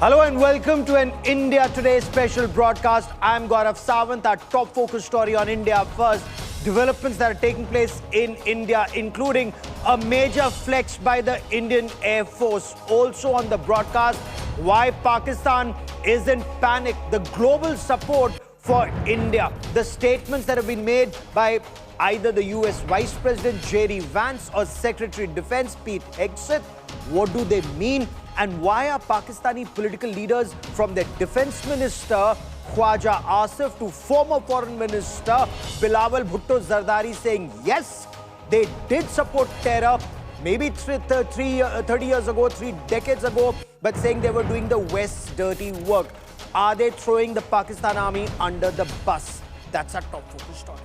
Hello and welcome to an India Today special broadcast. I'm Gaurav Sawant. Our top focus story on India first. Developments that are taking place in India, including a major flex by the Indian Air Force. Also on the broadcast, why Pakistan is in panic, the global support for India, the statements that have been made by either the US Vice President J.D. Vance or Secretary of Defense Pete Hegseth. What do they mean? And why are Pakistani political leaders, from their defense minister Khwaja Asif to former foreign minister Bilawal Bhutto Zardari, saying yes, they did support terror maybe 30 years ago, 3 decades ago, but saying they were doing the West's dirty work? Are they throwing the Pakistan army under the bus? That's our top focus story.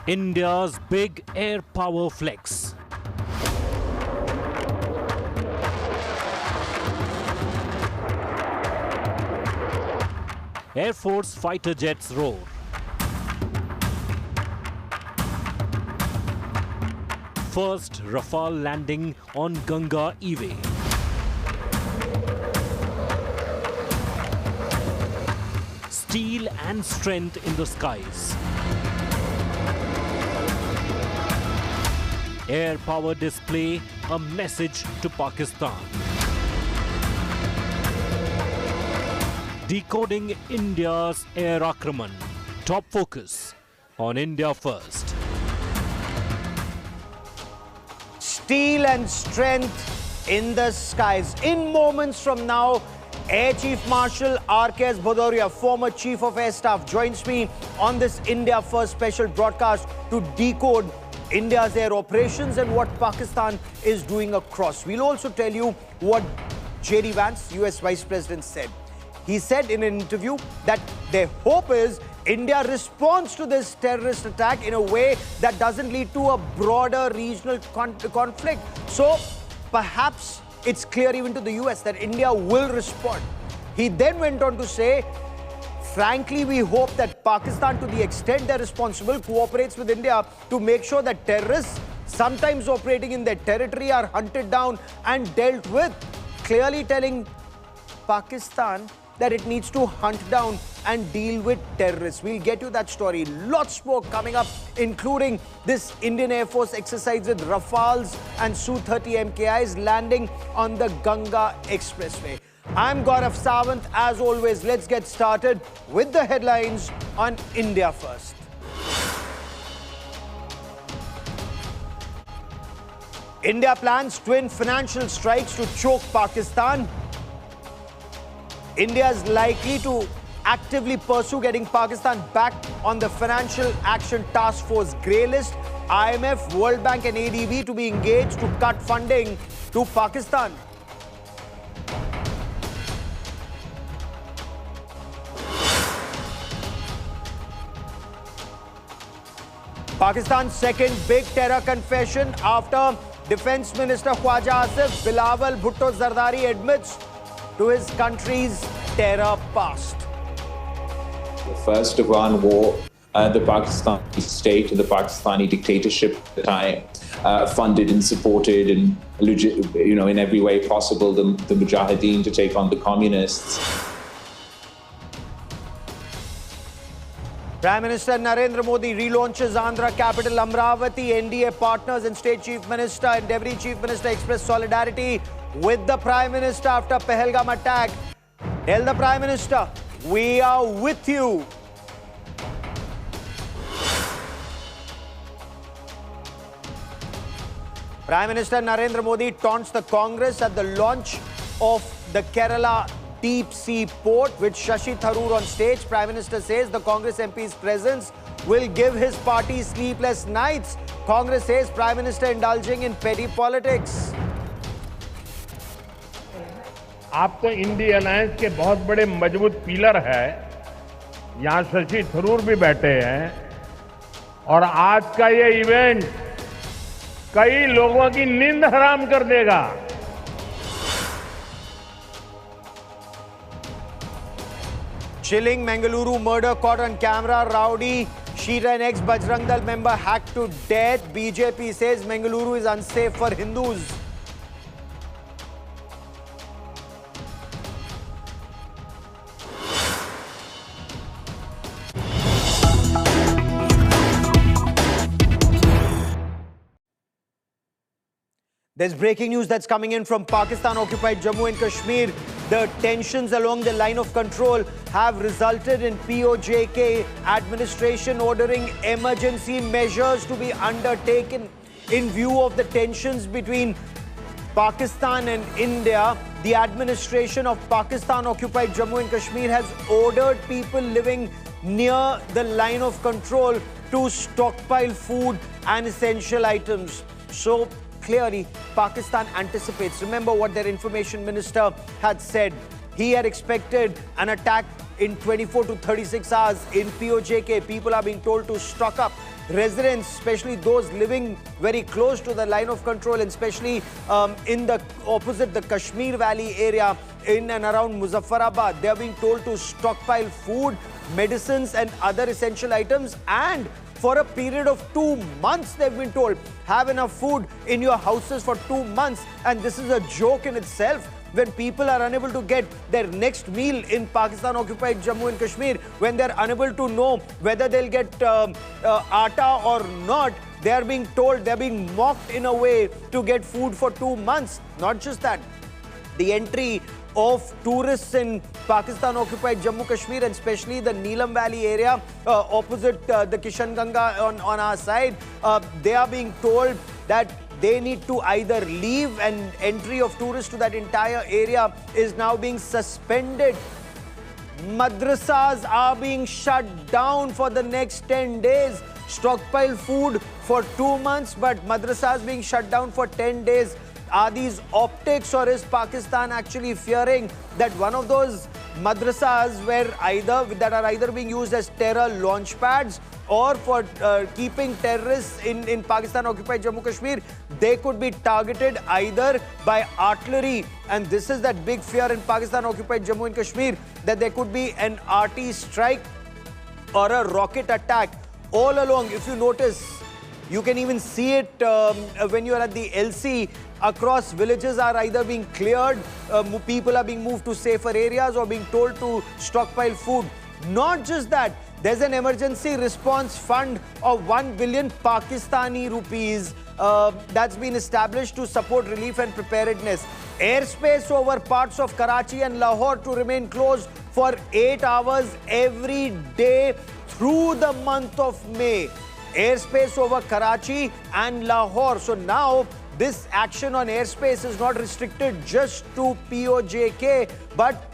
India's big air power flex. Air Force fighter jets roar. First Rafale landing on Ganga E-way. Steel and strength in the skies. Air power display, a message to Pakistan. Decoding India's air akraman. Top focus on India first. Steel and strength in the skies. In moments from now, Air Chief Marshal R.K.S. Bhadauria, former Chief of Air Staff, joins me on this India First special broadcast to decode India's air operations and what Pakistan is doing across. We'll also tell you what J.D. Vance, US Vice President, said. He said in an interview that their hope is India responds to this terrorist attack in a way that doesn't lead to a broader regional conflict. So perhaps it's clear even to the US that India will respond. He then went on to say, frankly, we hope that Pakistan, to the extent they're responsible, cooperates with India to make sure that terrorists, sometimes operating in their territory, are hunted down and dealt with. Clearly telling Pakistan that it needs to hunt down and deal with terrorists. We'll get you that story. Lots more coming up, including this Indian Air Force exercise with Rafales and Su-30 MKIs landing on the Ganga Expressway. I'm Gaurav Sawant. As always, let's get started with the headlines on India First. India plans twin financial strikes to choke Pakistan. India is likely to actively pursue getting Pakistan back on the Financial Action Task Force grey list. IMF, World Bank and ADB to be engaged to cut funding to Pakistan. Pakistan's second big terror confession after Defense Minister Khwaja Asif, Bilawal Bhutto Zardari, admits to his country's terror past. The first Afghan war, the Pakistani state and the Pakistani dictatorship that I funded and supported and, in every way possible, the Mujahideen to take on the communists. Prime Minister Narendra Modi relaunches Andhra capital Amravati. NDA partners and State Chief Minister and Deputy Chief Minister express solidarity with the Prime Minister after Pahalgam Attack. Tell the Prime Minister, we are with you. Prime Minister Narendra Modi taunts the Congress at the launch of the Kerala Deep Sea Port with Shashi Tharoor on stage. Prime Minister says the Congress MP's presence will give his party sleepless nights. Congress says Prime Minister indulging in petty politics. आप तो INDI alliance के बहुत बड़े मजबूत pillar है। यहाँ शशि थरूर भी बैठे हैं और आज का ये इवेंट कई लोगों की नींद हराम कर देगा। Chilling Mangaluru murder caught on camera. Rowdy Cheetah and ex-Bajrang Dal member hacked to death. BJP says Mangaluru is unsafe for Hindus. There's breaking news that's coming in from Pakistan-occupied Jammu and Kashmir. The tensions along the line of control have resulted in POJK administration ordering emergency measures to be undertaken in view of the tensions between Pakistan and India. The administration of Pakistan-occupied Jammu and Kashmir has ordered people living near the line of control to stockpile food and essential items. So clearly, Pakistan anticipates. Remember what their information minister had said. He had expected an attack in 24 to 36 hours in POJK. People are being told to stock up. Residents, especially those living very close to the line of control, and especially in the opposite the Kashmir Valley area in and around Muzaffarabad, they are being told to stockpile food, medicines and other essential items, and for a period of 2 months, they've been told, have enough food in your houses for 2 months. And this is a joke in itself when people are unable to get their next meal in Pakistan-occupied Jammu and Kashmir, when they're unable to know whether they'll get atta or not. They are being told, they're being mocked in a way to get food for 2 months. Not just that, the entry of tourists in Pakistan-occupied Jammu Kashmir, and especially the Neelam Valley area opposite the Kishan Ganga on our side, they are being told that they need to either leave, and entry of tourists to that entire area is now being suspended. Madrasas are being shut down for the next 10 days. Stockpile food for 2 months, but madrasas being shut down for 10 days. Are these optics, or is Pakistan actually fearing that one of those madrasas that are either being used as terror launch pads or for keeping terrorists in Pakistan-occupied Jammu Kashmir, they could be targeted either by artillery, and this is that big fear in Pakistan-occupied Jammu and Kashmir, that there could be an RT strike or a rocket attack all along. If you notice, you can even see it when you are at the LC. Across villages are either being cleared, people are being moved to safer areas, or being told to stockpile food. Not just that, there's an emergency response fund of 1 billion Pakistani rupees that's been established to support relief and preparedness. Airspace over parts of Karachi and Lahore to remain closed for 8 hours every day through the month of May. Airspace over Karachi and Lahore. So now this action on airspace is not restricted just to POJK, but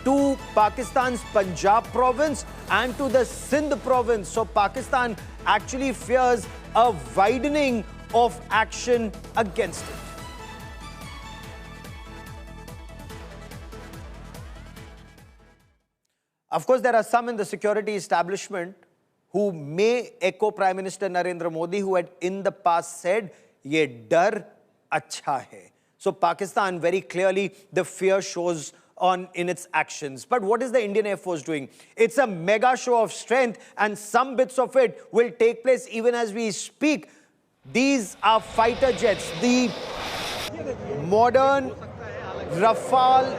to Pakistan's Punjab province and to the Sindh province. So Pakistan actually fears a widening of action against it. Of course, there are some in the security establishment who may echo Prime Minister Narendra Modi, who had in the past said, "Ye dar acha hai." So Pakistan, very clearly, the fear shows in its actions. But what is the Indian Air Force doing? It's a mega show of strength, and some bits of it will take place even as we speak. These are fighter jets, the modern Rafale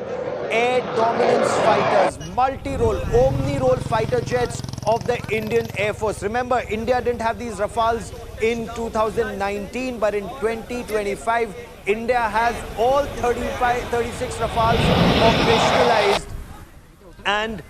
air dominance fighters, multi-role, omni-role fighter jets of the Indian Air Force. Remember, India didn't have these Rafales in 2019, but in 2025, India has all 36 Rafales operationalized. And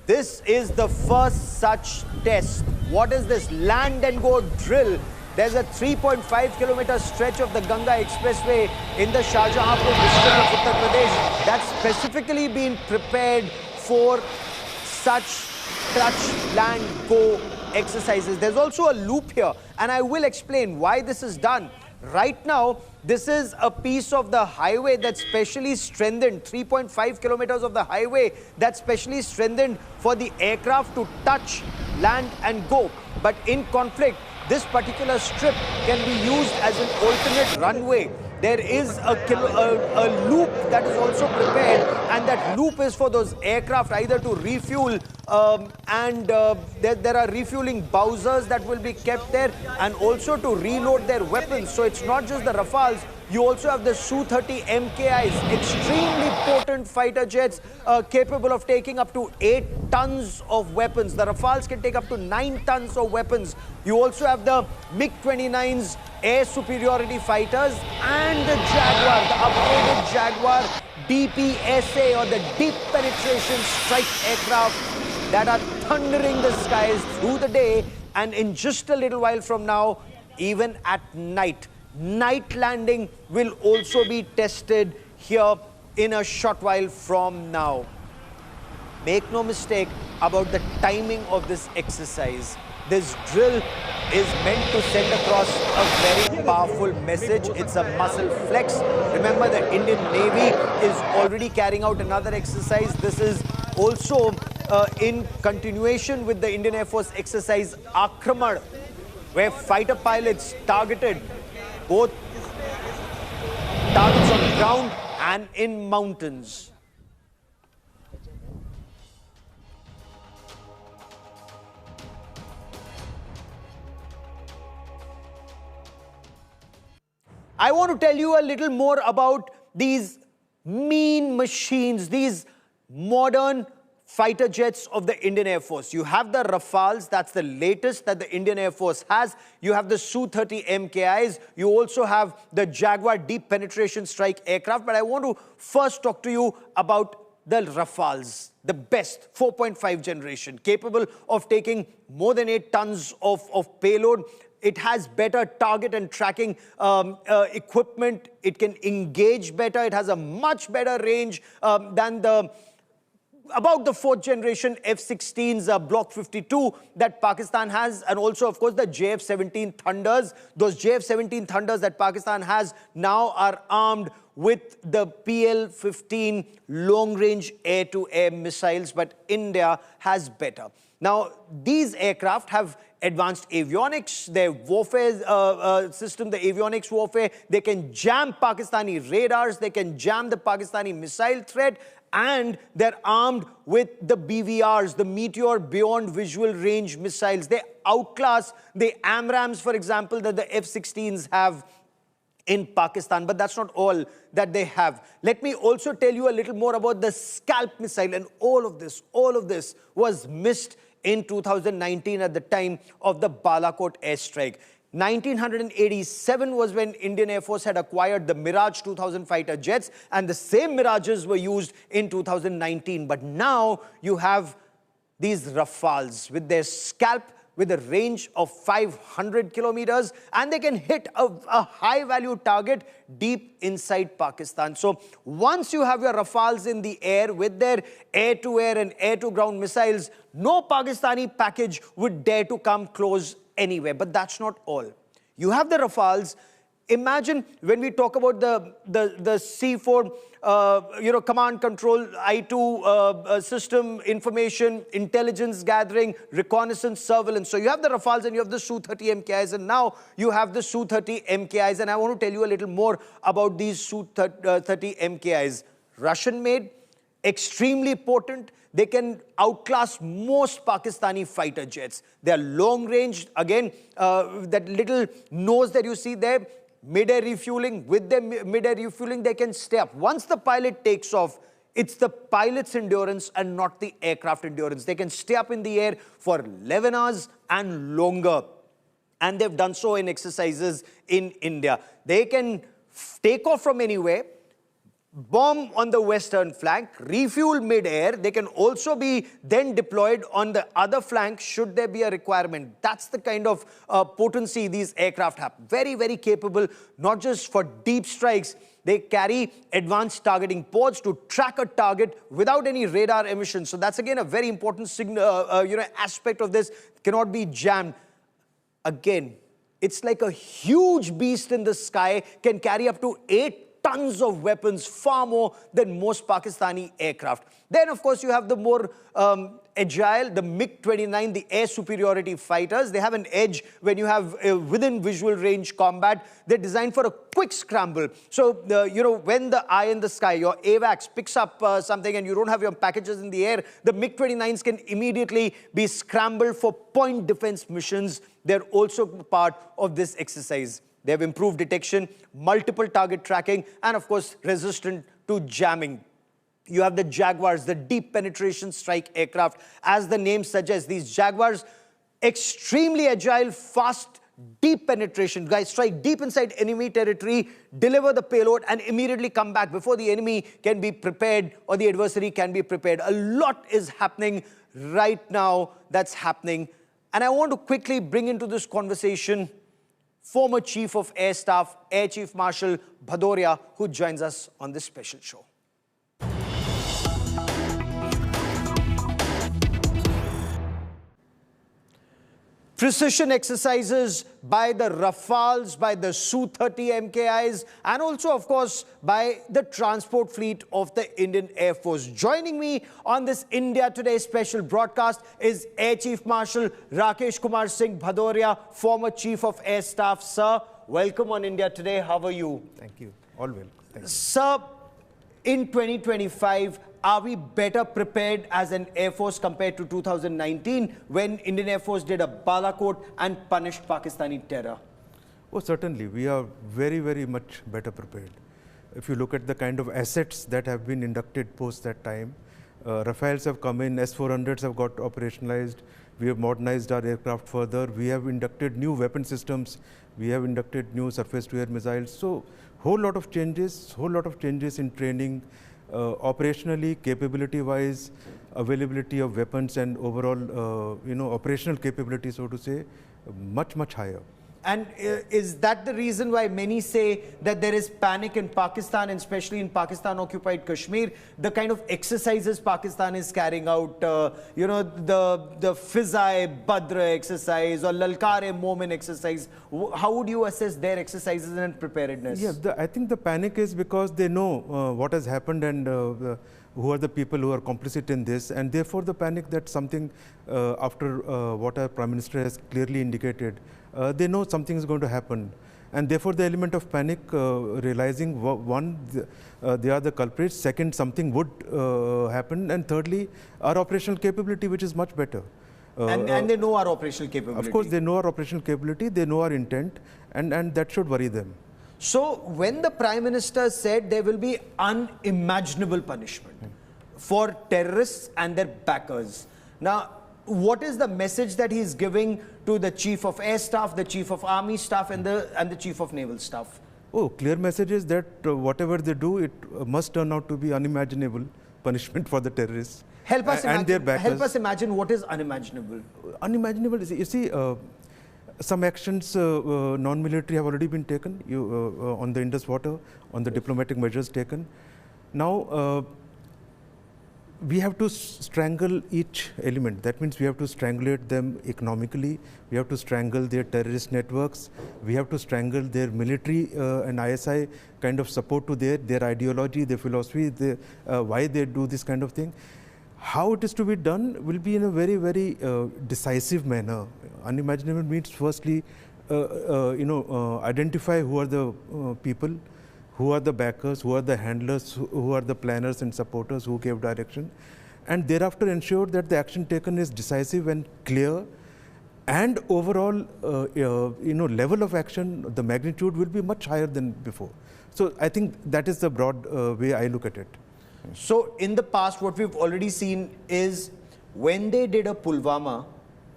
this is the first such test. What is this? Land and go drill. There's a 3.5-kilometer stretch of the Ganga Expressway in the Shahjahanpur district of Uttar Pradesh that's specifically been prepared for such touch, land, go exercises. There's also a loop here, and I will explain why this is done. Right now, this is a piece of the highway that's specially strengthened, 3.5 kilometers of the highway that's specially strengthened for the aircraft to touch, land and go. But in conflict, this particular strip can be used as an alternate runway. there is a loop that is also prepared, and that loop is for those aircraft either to refuel there are refueling Bowsers that will be kept there, and also to reload their weapons. So it's not just the Rafales. You also have the Su-30 MKIs, extremely potent fighter jets capable of taking up to 8 tons of weapons. The Rafales can take up to 9 tons of weapons. You also have the MiG-29s, air superiority fighters, and the Jaguar, the upgraded Jaguar DPSA, or the deep penetration strike aircraft that are thundering the skies through the day, and in just a little while from now, even at night. Night landing will also be tested here in a short while from now. Make no mistake about the timing of this exercise. This drill is meant to send across a very powerful message. It's a muscle flex. Remember, the Indian Navy is already carrying out another exercise. This is also in continuation with the Indian Air Force exercise Akraman, where fighter pilots targeted both targets on the ground and in mountains. I want to tell you a little more about these mean machines, these modern fighter jets of the Indian Air Force. You have the Rafales, that's the latest that the Indian Air Force has. You have the Su-30 MKIs. You also have the Jaguar deep penetration strike aircraft. But I want to first talk to you about the Rafales, the best 4.5 generation, capable of taking more than 8 tons of payload. It has better target and tracking equipment. It can engage better. It has a much better range than about the 4th generation F-16s Block 52 that Pakistan has, and also, of course, the JF-17 Thunders. Those JF-17 Thunders that Pakistan has now are armed with the PL-15 long-range air-to-air missiles, but India has better. Now, these aircraft have advanced avionics, their warfare system, the avionics warfare. They can jam Pakistani radars, they can jam the Pakistani missile threat, and they're armed with the BVRs, the Meteor Beyond Visual Range missiles. They outclass the AMRAAMs, for example, that the F-16s have in Pakistan, but that's not all that they have. Let me also tell you a little more about the Scalp missile, and all of this was missed in 2019 at the time of the Balakot airstrike. 1987 was when Indian Air Force had acquired the Mirage-2000 fighter jets, and the same Mirages were used in 2019. But now you have these Rafales with their Scalp, with a range of 500 kilometers, and they can hit a high-value target deep inside Pakistan. So once you have your Rafales in the air with their air-to-air and air-to-ground missiles, no Pakistani package would dare to come close anywhere. But that's not all. You have the Rafales. Imagine when we talk about the C4, command control, I2 system, information, intelligence gathering, reconnaissance, surveillance. So you have the Rafales and you have the Su-30 MKIs, and now you have the Su-30 MKIs. And I want to tell you a little more about these Su-30 MKIs. Russian-made, extremely potent. They can outclass most Pakistani fighter jets. They are long-range. Again, that little nose that you see there, mid-air refueling. With their mid-air refueling, they can stay up. Once the pilot takes off, it's the pilot's endurance and not the aircraft endurance. They can stay up in the air for 11 hours and longer. And they've done so in exercises in India. They can take off from anywhere, bomb on the western flank, refuel mid-air. They can also be then deployed on the other flank should there be a requirement. That's the kind of potency these aircraft have. Very, very capable, not just for deep strikes. They carry advanced targeting pods to track a target without any radar emissions. So that's again a very important aspect of this. Cannot be jammed. Again, it's like a huge beast in the sky, can carry up to 8 tons of weapons, far more than most Pakistani aircraft. Then, of course, you have the more agile, the MiG-29, the air superiority fighters. They have an edge when you have within visual range combat. They're designed for a quick scramble. So, you know, when the eye in the sky, your AWACS picks up something and you don't have your packages in the air, the MiG-29s can immediately be scrambled for point defense missions. They're also part of this exercise. They have improved detection, multiple target tracking, and of course, resistant to jamming. You have the Jaguars, the deep penetration strike aircraft. As the name suggests, these Jaguars, extremely agile, fast, deep penetration. Guys, strike deep inside enemy territory, deliver the payload, and immediately come back before the enemy can be prepared or the adversary can be prepared. A lot is happening right now that's happening. And I want to quickly bring into this conversation former Chief of Air Staff, Air Chief Marshal Bhadoria, who joins us on this special show. Precision exercises by the Rafales, by the Su-30 MKIs, and also, of course, by the transport fleet of the Indian Air Force. Joining me on this India Today special broadcast is Air Chief Marshal Rakesh Kumar Singh Bhadoria, former Chief of Air Staff. Sir, welcome on India Today. How are you? Thank you. All well. Thank you. Sir, in 2025, are we better prepared as an Air Force compared to 2019 when Indian Air Force did a Balakot and punished Pakistani terror? Oh, certainly. We are very, very much better prepared. If you look at the kind of assets that have been inducted post that time, Rafales have come in, S-400s have got operationalized, we have modernized our aircraft further, we have inducted new weapon systems, we have inducted new surface-to-air missiles. So, whole lot of changes in training, operationally, capability-wise, availability of weapons and overall, operational capability, so to say, much, much higher. And is that the reason why many say that there is panic in Pakistan, and especially in Pakistan-occupied Kashmir? The kind of exercises Pakistan is carrying out, the Fizai Badr exercise or Lalkar-e-Momin exercise. How would you assess their exercises and preparedness? Yeah, I think the panic is because they know what has happened and who are the people who are complicit in this, and therefore the panic that something after what our Prime Minister has clearly indicated, they know something is going to happen, and therefore the element of panic, realizing one, they are the culprits, second, something would happen, and thirdly, our operational capability, which is much better. And they know our operational capability. Of course, they know our operational capability, they know our intent, and that should worry them. So, when the Prime Minister said there will be unimaginable punishment for terrorists and their backers, now, what is the message that he's giving to the Chief of Air Staff, the Chief of Army Staff, and the Chief of Naval Staff? Oh, clear message is that whatever they do, it must turn out to be unimaginable punishment for the terrorists and their backers. Help us imagine what is unimaginable. Unimaginable is, you see, some actions non-military have already been taken on the Indus water, on the diplomatic measures taken. Now, we have to strangle each element. That means we have to strangulate them economically, we have to strangle their terrorist networks, we have to strangle their military and ISI kind of support to their ideology, their philosophy, why they do this kind of thing. How it is to be done will be in a very, very decisive manner. Unimaginable means firstly, identify who are the people, who are the backers, who are the handlers, who are the planners and supporters who gave direction, and thereafter ensure that the action taken is decisive and clear, and overall, level of action, the magnitude will be much higher than before. So I think that is the broad way I look at it. So in the past, what we've already seen is when they did a Pulwama,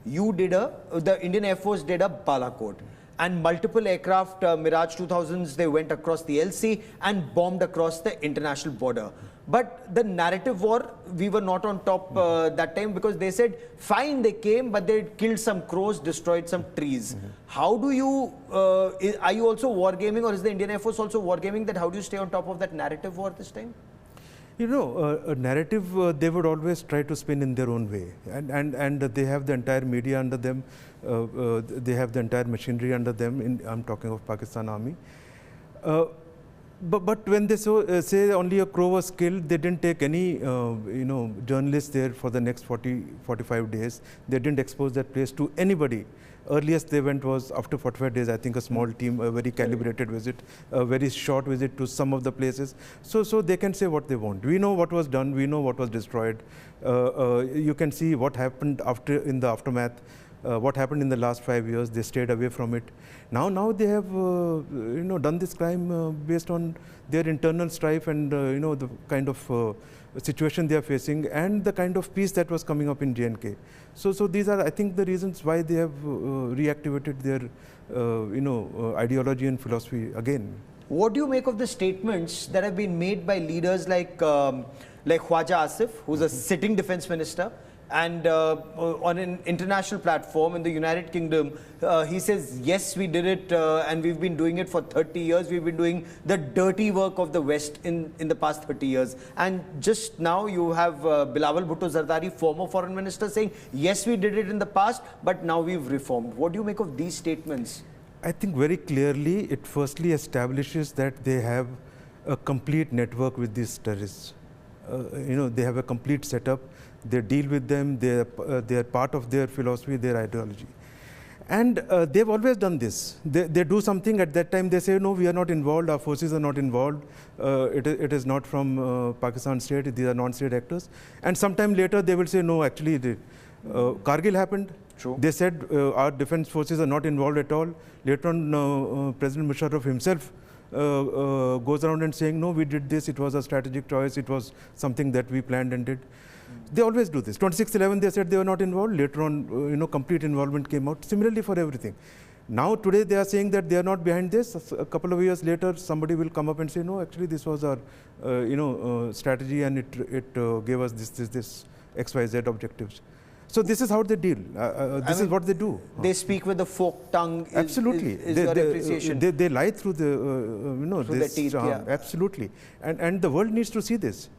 the Indian Air Force did a Balakot. And multiple aircraft, Mirage-2000s, they went across the LC and bombed across the international border. But the narrative war, we were not on top that time because they said, fine, they came, but they killed some crows, destroyed some trees. How do you, are you also wargaming, or is the Indian Air Force also wargaming that? How do you stay on top of that narrative war this time? You know, a narrative they would always try to spin in their own way, and they have the entire media under them, they have the entire machinery under them. I'm talking of Pakistan Army. But when they say only a crow was killed, they didn't take any journalists there for the next 45 days. They didn't expose that place to anybody. Earliest they went was after 45 days, I think a small team, a very calibrated visit, a very short visit to some of the places. So they can say what they want. We know what was done. We know what was destroyed. You can see what happened in the aftermath. What happened in the last 5 years. They stayed away from it. Now they have done this crime based on their internal strife and the kind of situation they are facing and the kind of peace that was coming up in J&K. So these are, I think, the reasons why they have reactivated their ideology and philosophy again. What do you make of the statements that have been made by leaders like Khwaja Asif, who's a sitting defense minister, and on an international platform in the United Kingdom, he says, yes, we did it and we've been doing it for 30 years. We've been doing the dirty work of the West in the past 30 years. And just now you have Bilawal Bhutto Zardari, former foreign minister, saying, yes, we did it in the past, but now we've reformed. What do you make of these statements? I think very clearly it firstly establishes that they have a complete network with these terrorists. They have a complete setup. They deal with them. They are part of their philosophy, their ideology. And they've always done this. They do something, at that time they say, no, we are not involved, our forces are not involved, it is not from Pakistan state, these are non-state actors. And sometime later they will say, no, actually, Kargil happened. True. They said our defense forces are not involved at all. Later on, President Musharraf himself goes around and saying, no, we did this, it was a strategic choice, it was something that we planned and did. They always do this. 26/11, they said they were not involved. Later on, complete involvement came out. Similarly for everything. Now, today, they are saying that they are not behind this. A couple of years later, somebody will come up and say, no, actually, this was our, strategy, and it gave us this XYZ objectives. So this is how they deal. This is what they do. They speak with the forked tongue. Absolutely. Is your appreciation. They lie through the, through their teeth, yeah. Absolutely. And the world needs to see this.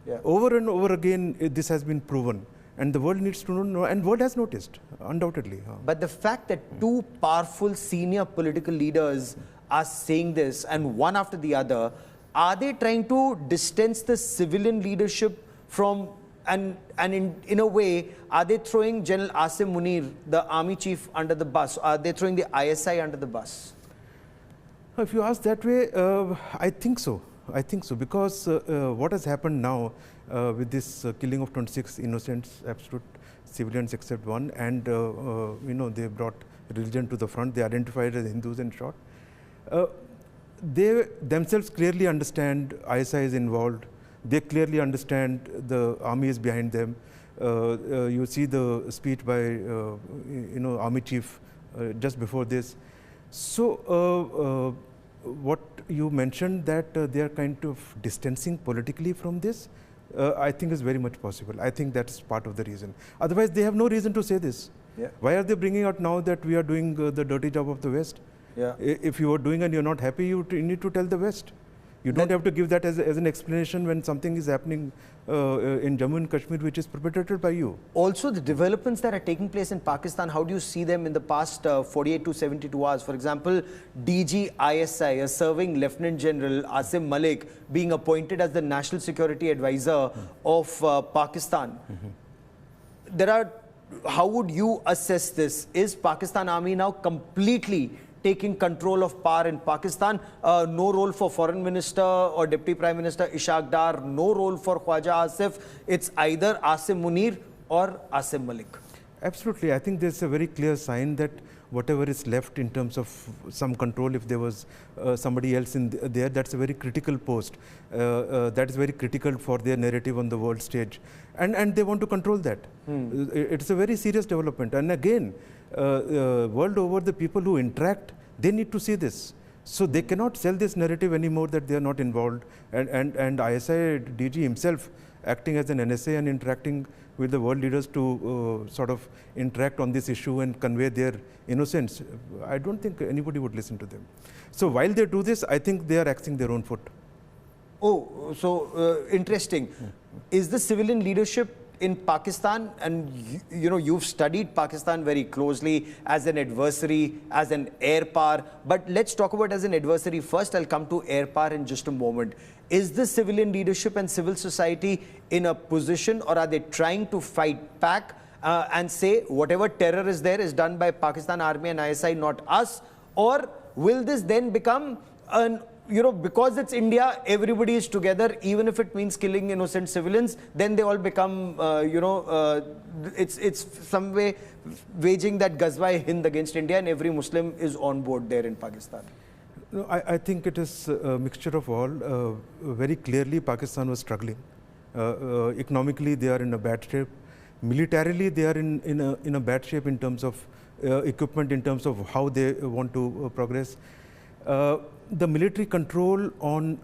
Yeah. Over and over again, this has been proven. And the world needs to know, and world has noticed, undoubtedly. But the fact that two powerful senior political leaders are saying this, and one after the other, are they trying to distance the civilian leadership from, and in a way, are they throwing General Asim Munir, the army chief, under the bus? Are they throwing the ISI under the bus? If you ask that way, I think so. I think so, because what has happened now with this killing of 26 innocents, absolute civilians except one, and they brought religion to the front. They identified as Hindus and shot. They themselves clearly understand ISI is involved. They clearly understand the army is behind them. You see the speech by army chief just before this. So what you mentioned, that they are kind of distancing politically from this, I think is very much possible. I think that's part of the reason. Otherwise, they have no reason to say this. Yeah. Why are they bringing out now that we are doing the dirty job of the West? Yeah. If you are doing and you're not happy, you need to tell the West. You don't have to give that as an explanation when something is happening in Jammu and Kashmir, which is perpetrated by you. Also, the developments that are taking place in Pakistan, how do you see them in the past 48 to 72 hours? For example, DG ISI, a serving Lieutenant General Asim Malik, being appointed as the National Security Advisor of Pakistan. How would you assess this? Is Pakistan Army now completely taking control of power in Pakistan? No role for Foreign Minister or Deputy Prime Minister Ishaq Dar, no role for Khwaja Asif. It's either Asim Munir or Asim Malik. Absolutely. I think there's a very clear sign that whatever is left in terms of some control, if there was somebody else in there, that's a very critical post. That is very critical for their narrative on the world stage. And they want to control that. It's a very serious development. And again, world over, the people who interact, they need to see this. So they cannot sell this narrative anymore that they are not involved. And ISI DG himself acting as an NSA and interacting with the world leaders to sort of interact on this issue and convey their innocence. I don't think anybody would listen to them. So while they do this, I think they are axing their own foot. Oh, so interesting. Is the civilian leadership in Pakistan, and you've studied Pakistan very closely as an adversary, as an air power. But let's talk about as an adversary first. I'll come to air power in just a moment. Is the civilian leadership and civil society in a position, or are they trying to fight back and say whatever terror is there is done by Pakistan Army and ISI, not us? Or will this then become an, because it's India, everybody is together, even if it means killing innocent civilians, then they all become, it's some way waging that Ghazwa-e-Hind against India, and every Muslim is on board there in Pakistan? No, I think it is a mixture of all. Very clearly, Pakistan was struggling. Economically, they are in a bad shape. Militarily, they are in a bad shape in terms of equipment, in terms of how they want to progress. The military control on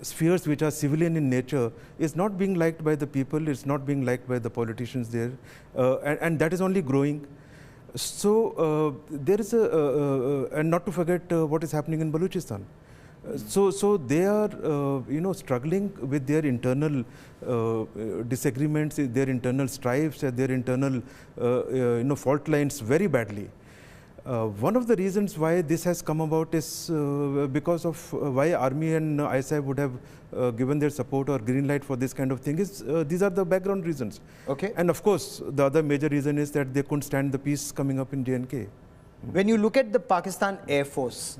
spheres which are civilian in nature is not being liked by the people, it's not being liked by the politicians there, and that is only growing. So there is and not to forget what is happening in Balochistan. So they are, struggling with their internal disagreements, their internal strifes, their internal, fault lines very badly. One of the reasons why this has come about is because of why Army and ISI would have given their support or green light for this kind of thing. These are the background reasons. Okay. And of course, the other major reason is that they couldn't stand the peace coming up in J&K. When you look at the Pakistan Air Force,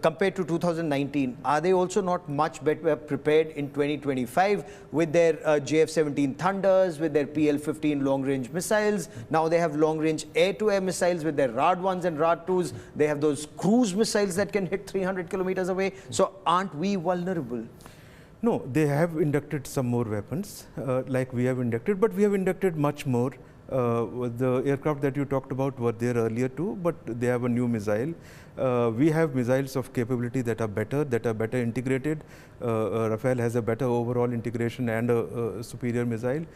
compared to 2019, are they also not much better prepared in 2025 with their JF-17 Thunders, with their PL-15 long-range missiles? Now they have long-range air-to-air missiles with their RAD-1s and RAD-2s. They have those cruise missiles that can hit 300 kilometers away. So aren't we vulnerable? No, they have inducted some more weapons, like we have inducted, but we have inducted much more. The aircraft that you talked about were there earlier too, but they have a new missile. We have missiles of capability that are better integrated. Rafale has a better overall integration and a superior missile.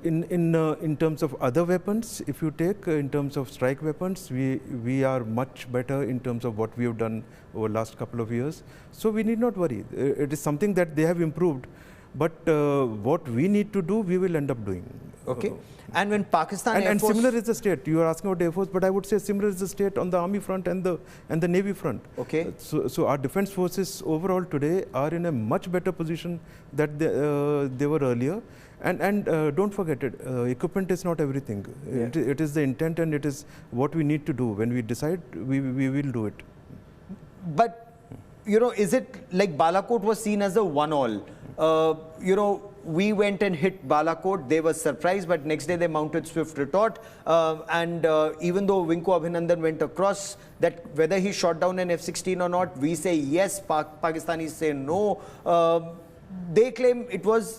In terms of other weapons, if you take in terms of strike weapons, we are much better in terms of what we have done over the last couple of years. So we need not worry. It is something that they have improved. But what we need to do, we will end up doing. Okay. And when Pakistan Air Force... And similar is the state. You are asking about Air Force, but I would say similar is the state on the Army front and the Navy front. Okay. So our defense forces overall today are in a much better position than they were earlier. And don't forget it, equipment is not everything. Yeah. It is the intent, and it is what we need to do. When we decide, we will do it. But, is it like Balakot was seen as a one-all? We went and hit Balakot. They were surprised, but next day they mounted swift retort. And even though Vinku Abhinandan went across, that whether he shot down an F-16 or not, we say yes, Pakistanis say no. They claim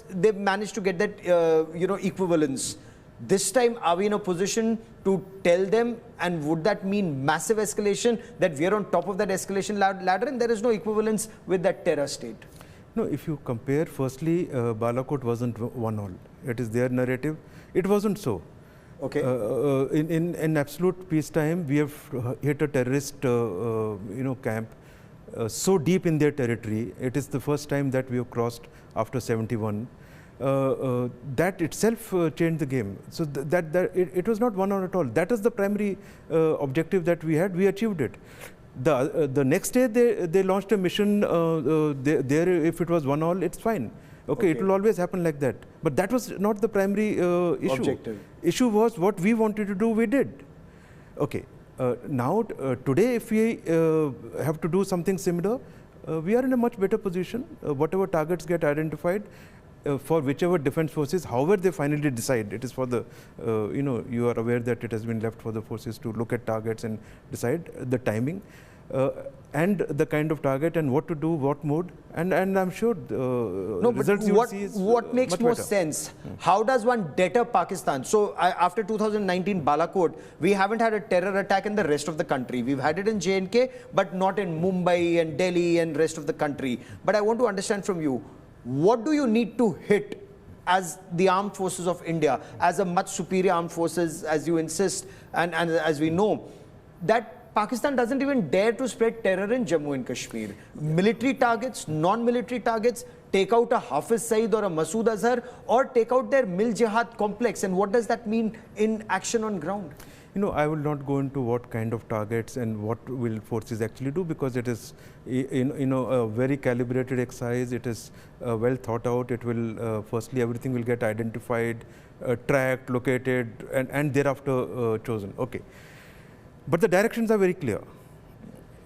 they managed to get that, equivalence. This time, are we in a position to tell them, and would that mean massive escalation, that we are on top of that escalation ladder and there is no equivalence with that terror state? No, if you compare, firstly, Balakot wasn't one-all. It is their narrative. It wasn't so. Okay. In absolute peacetime, we have hit a terrorist, camp so deep in their territory. It is the first time that we have crossed after 71. That itself changed the game. So it was not one-all at all. That is the primary objective that we had. We achieved it. The next day they launched a mission. There, if it was one-all, it's fine. Okay, it will always happen like that. But that was not the primary issue. Objective. Issue was what we wanted to do, we did. Okay. Now, today, if we have to do something similar, we are in a much better position. Whatever targets get identified, for whichever defense forces, however they finally decide, it is for the, you are aware that it has been left for the forces to look at targets and decide the timing and the kind of target and what to do, what mode, and I'm sure the results you will see is what makes more sense? How does one deter Pakistan? So after 2019 Balakot, we haven't had a terror attack in the rest of the country. We've had it in J&K, but not in Mumbai and Delhi and rest of the country. But I want to understand from you, what do you need to hit as the armed forces of India, as a much superior armed forces, as you insist, and as we know, that Pakistan doesn't even dare to spread terror in Jammu and Kashmir? Military targets, non-military targets, take out a Hafiz Saeed or a Masood Azhar, or take out their Mil Jihad complex? And what does that mean in action on ground? You know, I will not go into what kind of targets and what will forces actually do, because it is, a very calibrated exercise. It is well thought out. It will, firstly, everything will get identified, tracked, located, and thereafter chosen. Okay. But the directions are very clear.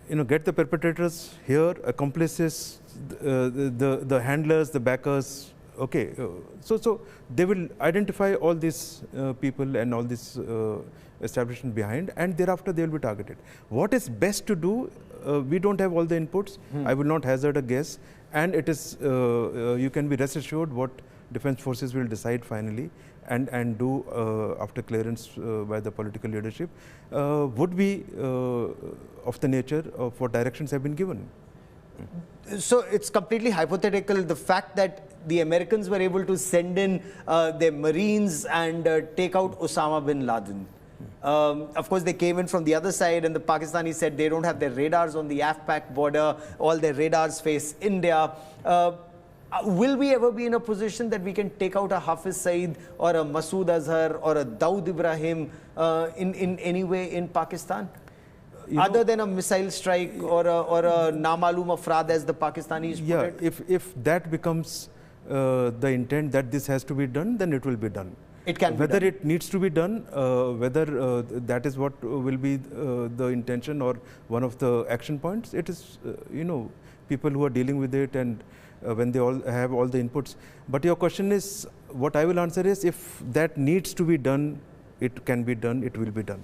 You know, get the perpetrators here, accomplices, the handlers, the backers. Okay, so they will identify all these people and all these establishment behind, and thereafter they will be targeted. What is best to do? We don't have all the inputs. I will not hazard a guess, and it is you can be rest assured what defense forces will decide finally and do after clearance by the political leadership would be of the nature of what directions have been given. So it's completely hypothetical, the fact that the Americans were able to send in their Marines and take out Osama bin Laden. Of course, they came in from the other side, and the Pakistanis said they don't have their radars on the IAF border. All their radars face India. Will we ever be in a position that we can take out a Hafiz Saeed or a Masood Azhar or a Dawood Ibrahim in any way in Pakistan? Other than a missile strike or a Namalum Afraad, as the Pakistanis put it? If that becomes the intent that this has to be done, then it will be done. It can whether be done. It needs to be done, whether that is what will be the intention or one of the action points, it is, people who are dealing with it, and when they all have all the inputs. But your question is, what I will answer is, if that needs to be done, it can be done, it will be done.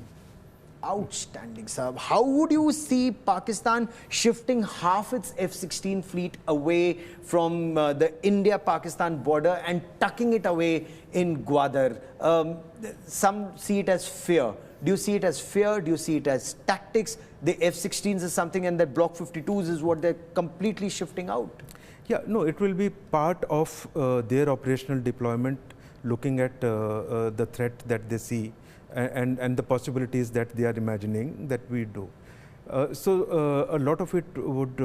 Outstanding, sir. How would you see Pakistan shifting half its F-16 fleet away from the India-Pakistan border and tucking it away in Gwadar? Some see it as fear. Do you see it as fear? Do you see it as tactics? The F-16s is something, and that Block 52s is what they're completely shifting out. Yeah, no, it will be part of their operational deployment, looking at the threat that they see. And the possibilities that they are imagining that we do. So a lot of it would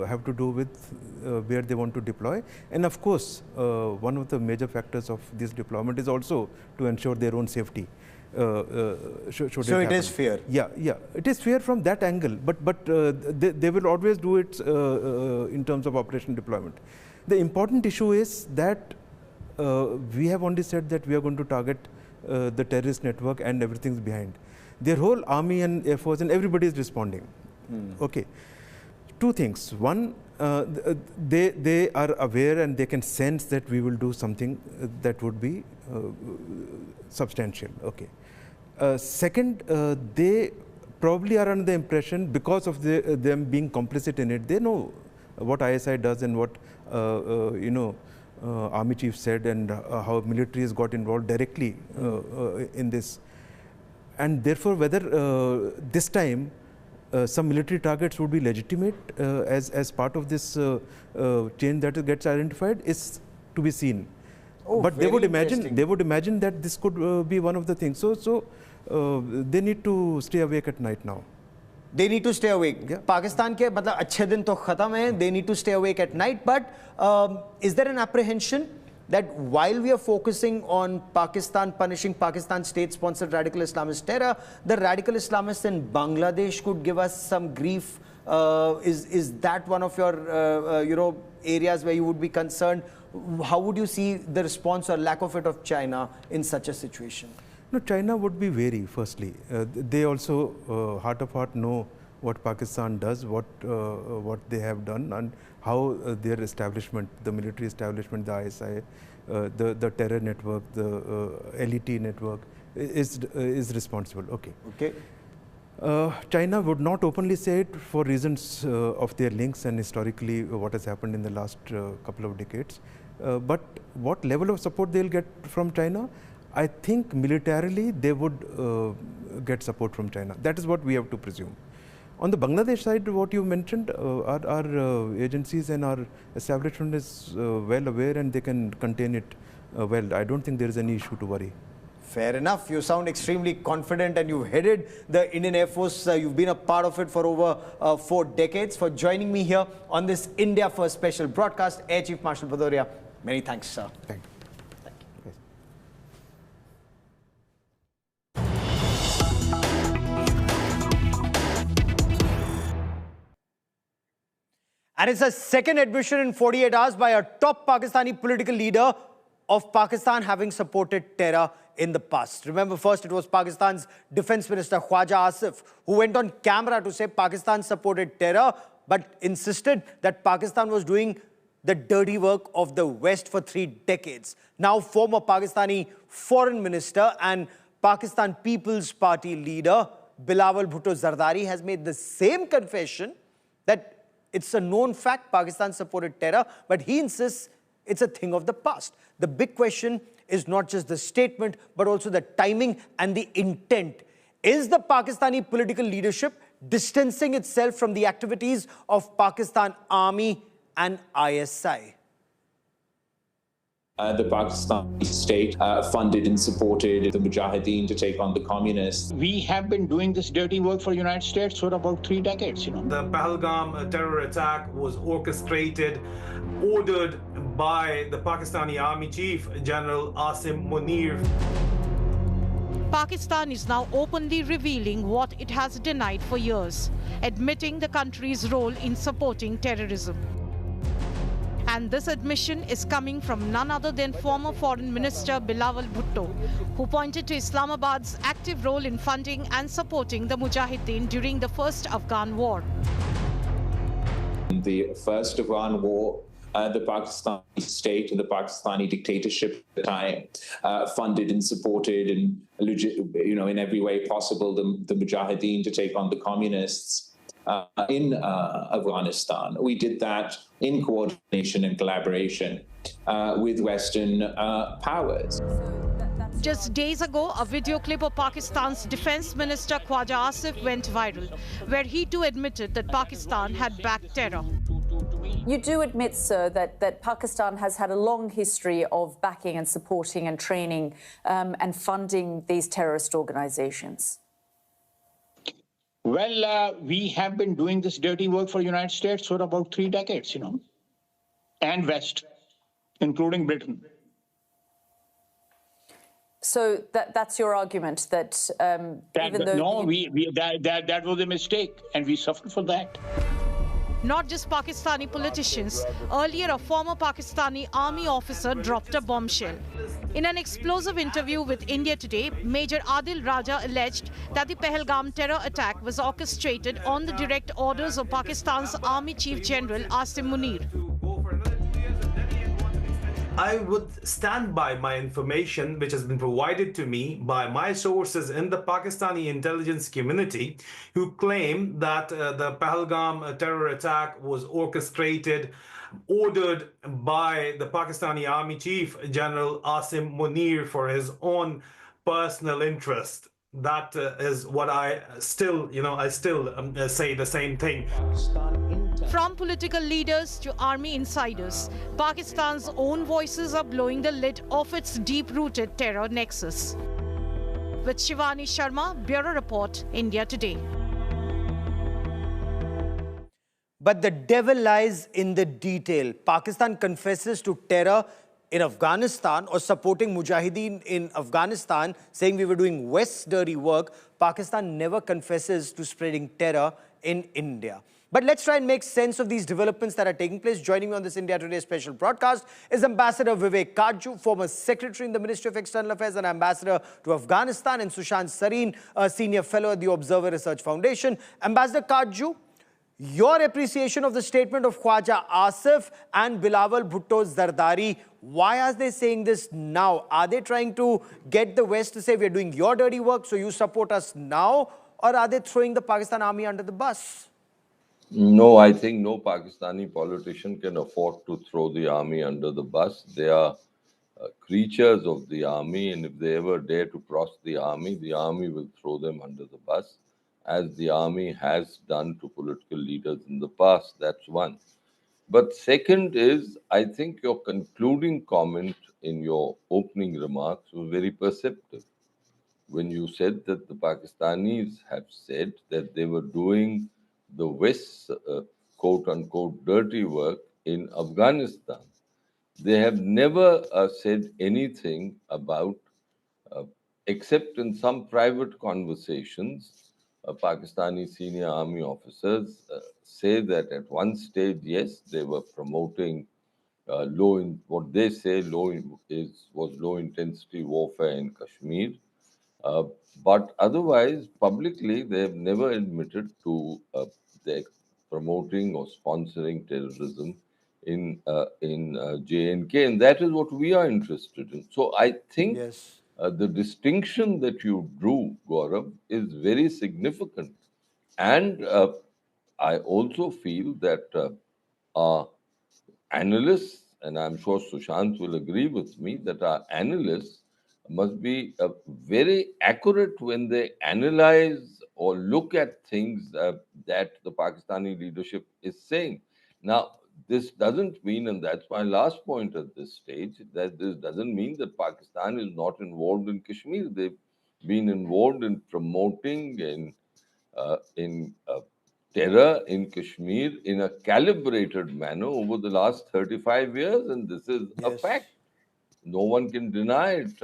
have to do with where they want to deploy. And of course, one of the major factors of this deployment is also to ensure their own safety. So it is fear. Yeah, it is fear from that angle. But they will always do it in terms of operation deployment. The important issue is that we have only said that we are going to target the terrorist network and everything's behind. Their whole army and air force and everybody is responding. Okay. Two things. One, they are aware and they can sense that we will do something that would be substantial. Okay. Second, they probably are under the impression, because of them being complicit in it, they know what ISI does and what Army Chief said, and how military has got involved directly in this. And therefore, whether this time some military targets would be legitimate as part of this chain that gets identified is to be seen. Oh, but they would imagine that this could be one of the things. So they need to stay awake at night now. They need to stay awake. Yeah. Pakistan ke matlab achhe din to khatam hai. They need to stay awake at night. But is there an apprehension that while we are focusing on Pakistan, punishing Pakistan state-sponsored radical Islamist terror, the radical Islamists in Bangladesh could give us some grief? Is that one of your areas where you would be concerned? How would you see the response or lack of it of China in such a situation? No, China would be wary, firstly. They also, heart of heart, know what Pakistan does, what they have done, and how their establishment, the military establishment, the ISI, the terror network, the LET network, is responsible. Okay. Okay. China would not openly say it for reasons of their links and historically what has happened in the last couple of decades. But what level of support they'll get from China? I think militarily they would get support from China. That is what we have to presume. On the Bangladesh side, what you mentioned, our agencies and our establishment is well aware and they can contain it well. I don't think there is any issue to worry. Fair enough. You sound extremely confident and you've headed the Indian Air Force. You've been a part of it for over 4 decades. For joining me here on this India First special broadcast, Air Chief Marshal Bhadauria. Many thanks, sir. Thank you. And it's a second admission in 48 hours by a top Pakistani political leader of Pakistan having supported terror in the past. Remember, first it was Pakistan's Defense Minister Khwaja Asif who went on camera to say Pakistan supported terror but insisted that Pakistan was doing the dirty work of the West for 3 decades. Now, former Pakistani Foreign Minister and Pakistan People's Party leader Bilawal Bhutto Zardari has made the same confession that it's a known fact Pakistan supported terror, but he insists it's a thing of the past. The big question is not just the statement, but also the timing and the intent. Is the Pakistani political leadership distancing itself from the activities of Pakistan Army and ISI? The Pakistani state funded and supported the Mujahideen to take on the communists. We have been doing this dirty work for the United States for about 3 decades, The Pahalgam terror attack was orchestrated, ordered by the Pakistani Army Chief General Asim Munir. Pakistan is now openly revealing what it has denied for years, admitting the country's role in supporting terrorism. And this admission is coming from none other than former Foreign Minister Bilawal Bhutto, who pointed to Islamabad's active role in funding and supporting the Mujahideen during the first Afghan war. In the first Afghan war, the Pakistani state and the Pakistani dictatorship at the time funded and supported and, in every way possible the Mujahideen to take on the communists. In Afghanistan. We did that in coordination and collaboration with Western powers. Just days ago, a video clip of Pakistan's Defense Minister Khwaja Asif went viral, where he too admitted that Pakistan had backed terror. You do admit, sir, that Pakistan has had a long history of backing and supporting and training and funding these terrorist organizations. Well, we have been doing this dirty work for the United States for about 3 decades, and West, including Britain. So that's your argument that even though... No, that was a mistake, and we suffered for that. Not just Pakistani politicians. Earlier, a former Pakistani army officer dropped a bombshell. In an explosive interview with India Today, Major Adil Raja alleged that the Pahalgam terror attack was orchestrated on the direct orders of Pakistan's Army Chief General Asim Munir. I would stand by my information, which has been provided to me by my sources in the Pakistani intelligence community, who claim that the Pahalgam terror attack was orchestrated, ordered by the Pakistani Army Chief General Asim Munir for his own personal interest. That is what I still, say the same thing. From political leaders to army insiders, Pakistan's own voices are blowing the lid off its deep-rooted terror nexus. With Shivani Sharma, Bureau Report, India Today. But the devil lies in the detail. Pakistan confesses to terror in Afghanistan or supporting Mujahideen in Afghanistan, saying we were doing West's dirty work. Pakistan never confesses to spreading terror in India. But let's try and make sense of these developments that are taking place. Joining me on this India Today special broadcast is Ambassador Vivek Kajju, former Secretary in the Ministry of External Affairs and Ambassador to Afghanistan, and Sushant Sareen, a Senior Fellow at the Observer Research Foundation. Ambassador Kajju, your appreciation of the statement of Khwaja Asif and Bilawal Bhutto Zardari, why are they saying this now? Are they trying to get the West to say we're doing your dirty work, so you support us now? Or are they throwing the Pakistan army under the bus? No, I think no Pakistani politician can afford to throw the army under the bus. They are creatures of the army, and if they ever dare to cross the army will throw them under the bus, as the army has done to political leaders in the past. That's one. But second is, I think your concluding comment in your opening remarks was very perceptive. when you said that the Pakistanis have said that they were doing the West's quote-unquote dirty work in Afghanistan. They have never said anything about, uh, except in some private conversations, Pakistani senior army officers say that at one stage, yes, they were promoting what they say was low intensity warfare in Kashmir. Uh, but otherwise, publicly, they have never admitted to their promoting or sponsoring terrorism in J&K, and that is what we are interested in. So I think Yes. the distinction that you drew, Gaurav, is very significant, and I also feel that our analysts, and I'm sure Sushant will agree with me, that our analysts must be very accurate when they analyze or look at things that the Pakistani leadership is saying. Now, this doesn't mean, and that's my last point at this stage, that this doesn't mean that Pakistan is not involved in Kashmir. They've been involved in promoting in terror in Kashmir in a calibrated manner over the last 35 years, and this is a Yes. fact. No one can deny it.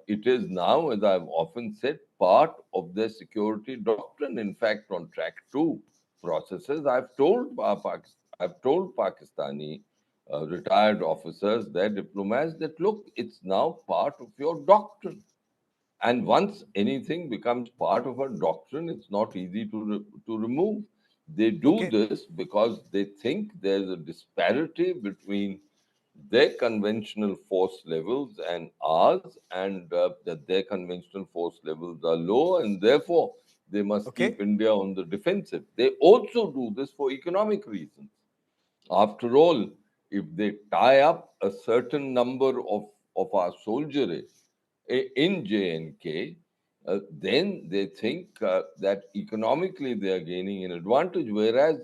It is now, as I've often said, part of their security doctrine. In fact, on track 2 processes, I've told Pakistani retired officers, their diplomats, that look, it's now part of your doctrine. And once anything becomes part of a doctrine, it's not easy to remove. They do Okay. this because they think there's a disparity between their conventional force levels and ours, and that their conventional force levels are low, and therefore they must Okay. keep India on the defensive. They also do this for economic reasons. After all, if they tie up a certain number of our soldiery in J&K, then they think that economically they are gaining an advantage. Whereas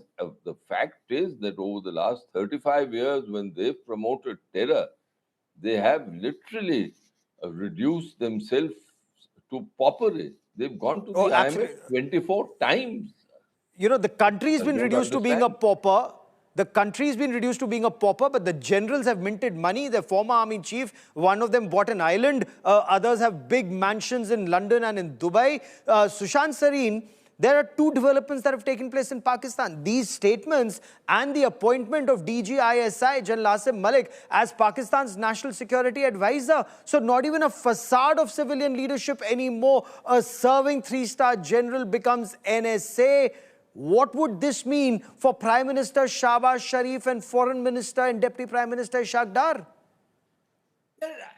the fact is that over the last 35 years, when they've promoted terror, they have literally reduced themselves to pauperism. They've gone to Oh, the IMF absolutely. 24 times. You know, the country's been Don't reduced to being a understand. pauper. The country's been reduced to being a pauper, but the generals have minted money. Their former army chief, one of them bought an island. Others have big mansions in London and in Dubai. Sushant Sareen, there are 2 developments that have taken place in Pakistan. These statements and the appointment of DGISI, General Asim Malik, as Pakistan's national security advisor. So not even a facade of civilian leadership anymore. A serving 3-star general becomes NSA. What would this mean for Prime Minister Shahbaz Sharif and Foreign Minister and Deputy Prime Minister Ishaq Dar?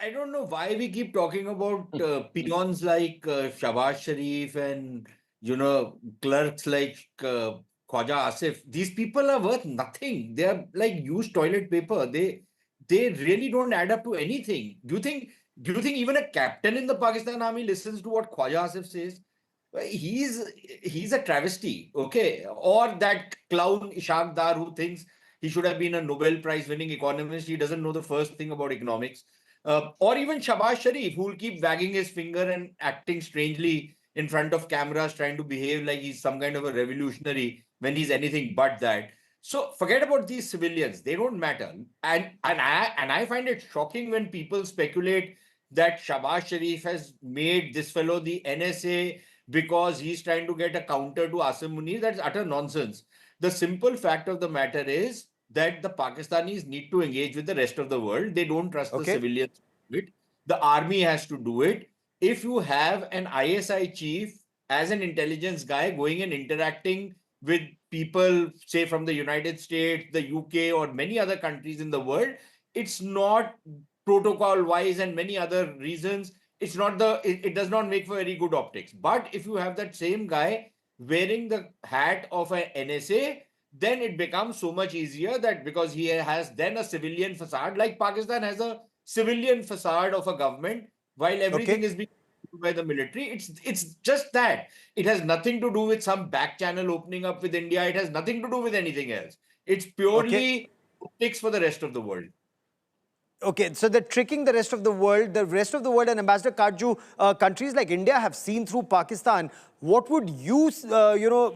I don't know why we keep talking about peons like Shahbaz Sharif and, clerks like Khwaja Asif. These people are worth nothing. They are like used toilet paper. They really don't add up to anything. Do you think even a captain in the Pakistan army listens to what Khwaja Asif says? He's a travesty, okay? Or that clown Ishaq Dar who thinks he should have been a Nobel Prize winning economist. He doesn't know the first thing about economics. Or even Shahbaz Sharif, who will keep wagging his finger and acting strangely in front of cameras, trying to behave like he's some kind of a revolutionary when he's anything but that. So forget about these civilians; they don't matter. And I find it shocking when people speculate that Shahbaz Sharif has made this fellow the NSA because he's trying to get a counter to Asim Munir. That's utter nonsense. The simple fact of the matter is that the Pakistanis need to engage with the rest of the world. They don't trust the civilians to do it. The army has to do it. If you have an ISI chief as an intelligence guy going and interacting with people, say from the United States, the UK, or many other countries in the world, it's not protocol wise and many other reasons. It does not make for very good optics. But if you have that same guy wearing the hat of an NSA, then it becomes so much easier that because he has then a civilian facade, like Pakistan has a civilian facade of a government, while everything is being by the military. It's just that. It has nothing to do with some back channel opening up with India. It has nothing to do with anything else. It's purely optics for the rest of the world. Okay, so they're tricking the rest of the world. The rest of the world and Ambassador Karju, countries like India have seen through Pakistan. What would you,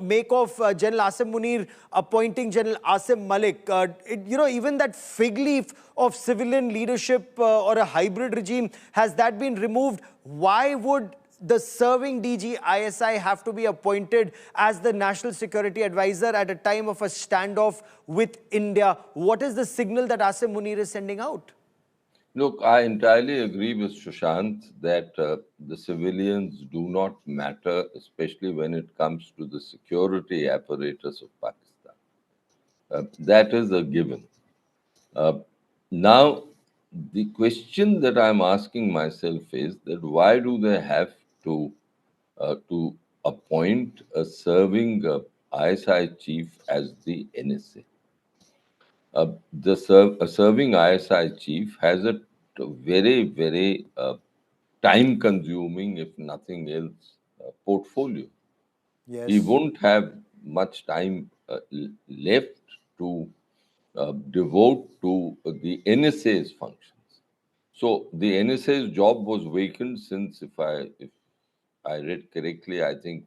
make of General Asim Munir appointing General Asim Malik? Even that fig leaf of civilian leadership or a hybrid regime, has that been removed? Why would the serving DG ISI have to be appointed as the national security advisor at a time of a standoff with India? What is the signal that Asim Munir is sending out? Look, I entirely agree with Sushant that the civilians do not matter, especially when it comes to the security apparatus of Pakistan. That is a given. Now, the question that I'm asking myself is that why do they have to appoint a serving ISI chief as the NSA? A serving ISI chief has a very, very time-consuming, if nothing else, portfolio. Yes. He won't have much time left to devote to the NSA's functions. So the NSA's job was vacant since, if I read correctly, I think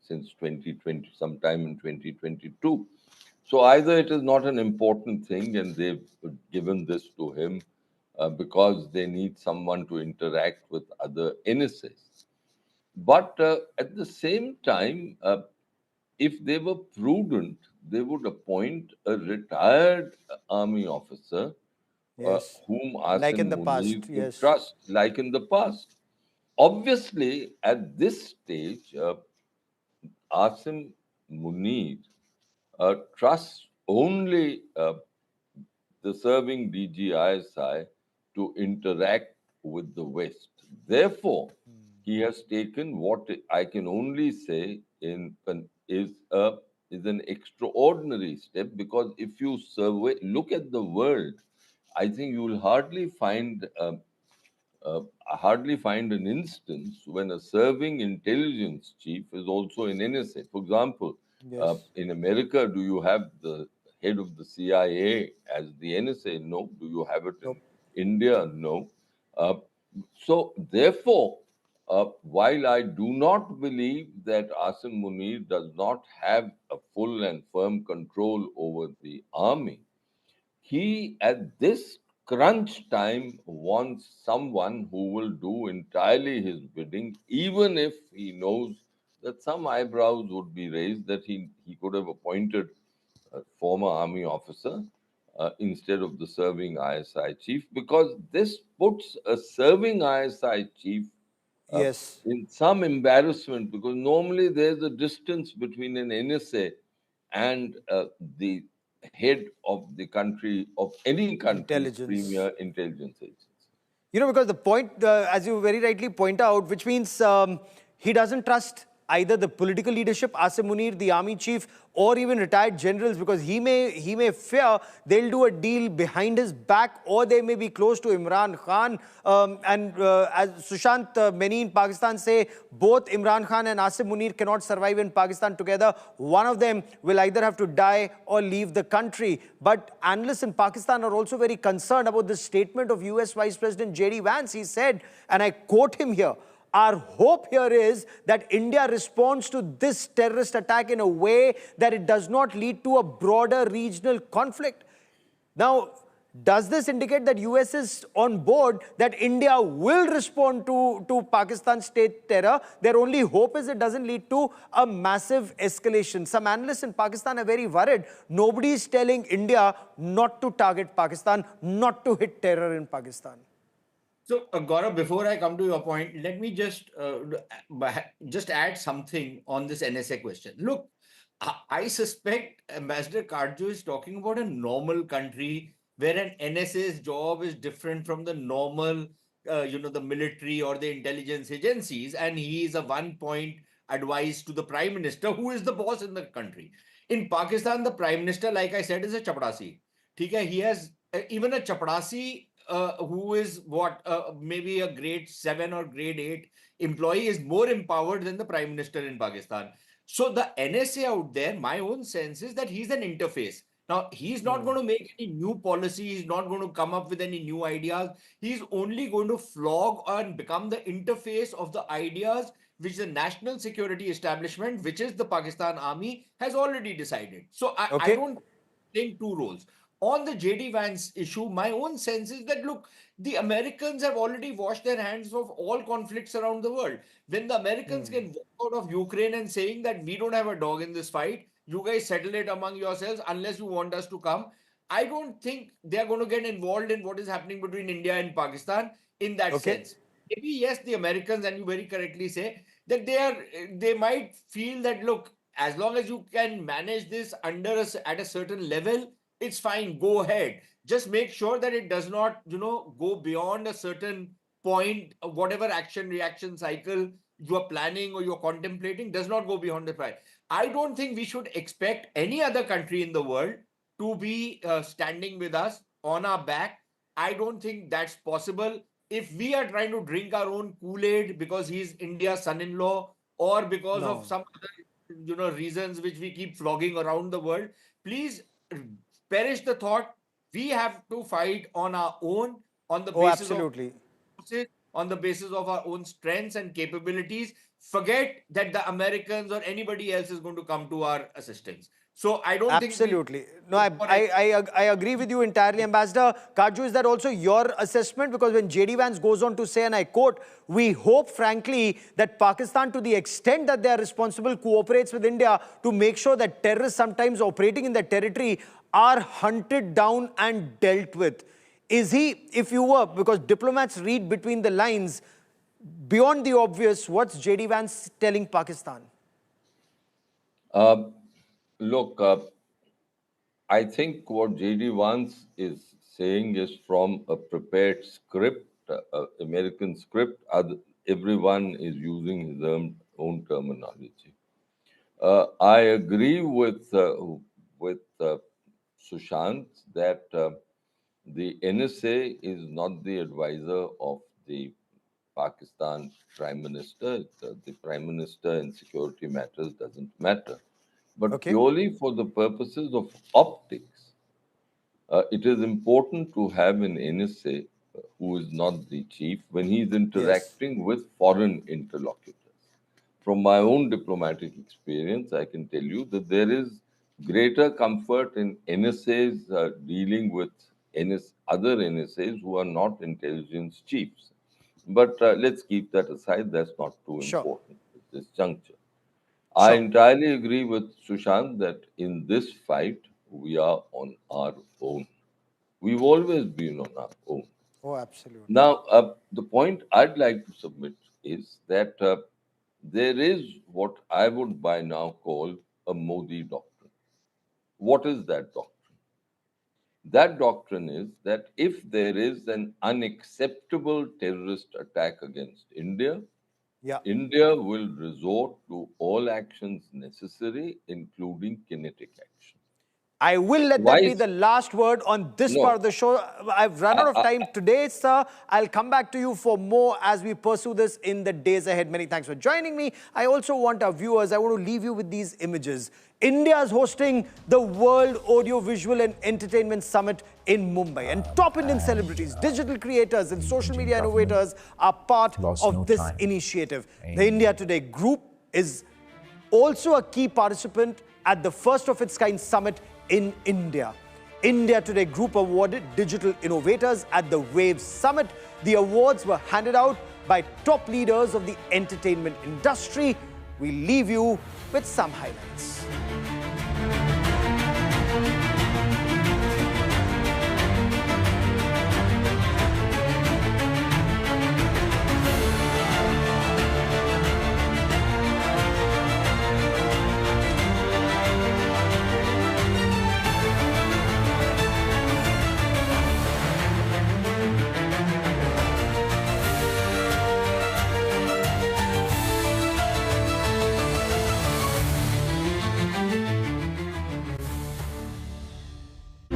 since 2020, sometime in 2022. So either it is not an important thing and they've given this to him because they need someone to interact with other NSAs. But at the same time, if they were prudent, they would appoint a retired army officer Yes. whom Like in Asim the past, Munir could yes. trust, like in the past. Obviously, at this stage, Asim Munir trusts only the serving DGISI to interact with the West. Therefore, he has taken what I can only say is an extraordinary step, because if you look at the world, I think you will hardly find an instance when a serving intelligence chief is also in NSA. For example, Yes. in America, do you have the head of the CIA as the NSA? No. Do you have it in India? No. So, therefore, while I do not believe that Asim Munir does not have a full and firm control over the army, he, at this crunch time, wants someone who will do entirely his bidding, even if he knows that some eyebrows would be raised that he could have appointed a former army officer instead of the serving ISI chief, because this puts a serving ISI chief Yes. in some embarrassment, because normally there's a distance between an NSA and the head of the country, of any country's Intelligence. premier intelligence agency. Because the point, as you very rightly point out, which means he doesn't trust either the political leadership, Asim Munir, the army chief, or even retired generals, because he may fear they'll do a deal behind his back, or they may be close to Imran Khan. As Sushant, many in Pakistan say both Imran Khan and Asim Munir cannot survive in Pakistan together. One of them will either have to die or leave the country. But analysts in Pakistan are also very concerned about the statement of US Vice President J.D. Vance. He said, and I quote him here, "Our hope here is that India responds to this terrorist attack in a way that it does not lead to a broader regional conflict." Now, does this indicate that US is on board, that India will respond to Pakistan's state terror? Their only hope is it doesn't lead to a massive escalation. Some analysts in Pakistan are very worried. Nobody is telling India not to target Pakistan, not to hit terror in Pakistan. So, Gaurav, before I come to your point, let me just add something on this NSA question. Look, I suspect Ambassador Karju is talking about a normal country where an NSA's job is different from the normal, the military or the intelligence agencies, and he is a one-point advice to the Prime Minister, who is the boss in the country. In Pakistan, the Prime Minister, like I said, is a chapadasi. He has even a chapadasi who is maybe a grade 7 or grade 8 employee is more empowered than the Prime Minister in Pakistan. So the NSA out there, my own sense is that he's an interface. Now, he's not going to make any new policy. He's not going to come up with any new ideas. He's only going to flog and become the interface of the ideas which the national security establishment, which is the Pakistan Army, has already decided. So I don't think two roles. On the J.D. Vance issue, my own sense is that, look, the Americans have already washed their hands of all conflicts around the world. When the Americans can walk out of Ukraine and saying that we don't have a dog in this fight, you guys settle it among yourselves unless you want us to come, I don't think they're going to get involved in what is happening between India and Pakistan in that sense. Maybe, yes, the Americans, and you very correctly say, that they might feel that, look, as long as you can manage this at a certain level, it's fine, go ahead. Just make sure that it does not, go beyond a certain point, whatever action-reaction cycle you are planning or you're contemplating does not go beyond the point. I don't think we should expect any other country in the world to be standing with us on our back. I don't think that's possible. If we are trying to drink our own Kool-Aid because he's India's son-in-law or because of some other, reasons which we keep flogging around the world, please perish the thought. We have to fight on our own, on the basis on the basis of our own strengths and capabilities. Forget that the Americans or anybody else is going to come to our assistance. So I don't think... Absolutely. No, I agree with you entirely, Ambassador. Kaju, is that also your assessment? Because when J.D. Vance goes on to say, and I quote, we hope, frankly, that Pakistan, to the extent that they are responsible, cooperates with India to make sure that terrorists sometimes operating in their territory are hunted down and dealt with. Is he, if you were, because diplomats read between the lines, beyond the obvious, what's J.D. Vance telling Pakistan? Look, I think what J.D. Vance is saying is from a prepared script, American script. Everyone is using his own terminology. I agree with Sushant that the NSA is not the advisor of the Pakistan Prime Minister. The Prime Minister in security matters doesn't matter. But purely for the purposes of optics, it is important to have an NSA who is not the chief when he is interacting with foreign interlocutors. From my own diplomatic experience, I can tell you that there is greater comfort in NSAs dealing with other NSAs who are not intelligence chiefs. But let's keep that aside. That's not too important at this juncture. I entirely agree with Sushant that in this fight, we are on our own. We've always been on our own. Oh, absolutely. Now, the point I'd like to submit is that there is what I would by now call a Modi doctrine. What is that doctrine? That doctrine is that if there is an unacceptable terrorist attack against India, India will resort to all actions necessary, including kinetic action. I will let that be the last word on this part of the show. I've run out of time today, sir. I'll come back to you for more as we pursue this in the days ahead. Many thanks for joining me. I also want our viewers, I want to leave you with these images. India is hosting the World Audiovisual and Entertainment Summit in Mumbai. And top Indian celebrities, digital creators and social media innovators are part of this initiative. The India Today Group is also a key participant at the first of its kind summit in India. India Today Group awarded digital innovators at the Waves Summit. The awards were handed out by top leaders of the entertainment industry. We leave you with some highlights.